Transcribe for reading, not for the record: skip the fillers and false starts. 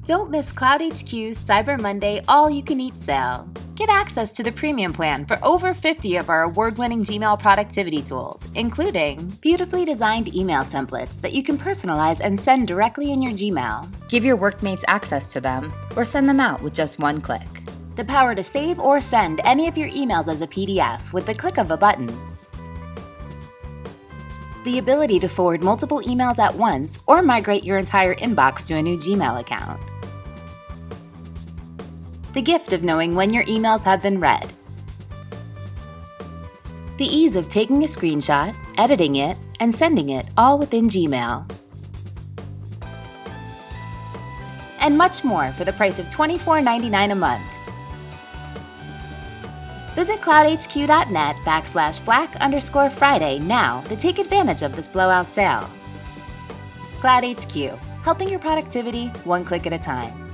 Don't miss cloudHQ's Cyber Monday All-You-Can-Eat sale. Get access to the premium plan for over 50 of our award-winning Gmail productivity tools, including beautifully designed email templates that you can personalize and send directly in your Gmail. Give your workmates access to them, or send them out with just one click. The power to save or send any of your emails as a PDF with the click of a button. The ability to forward multiple emails at once or migrate your entire inbox to a new Gmail account. The gift of knowing when your emails have been read. The ease of taking a screenshot, editing it, and sending it all within Gmail. And much more for the price of $24.99 a month. Visit cloudhq.net/black_Friday now to take advantage of this blowout sale. CloudHQ, helping your productivity one click at a time.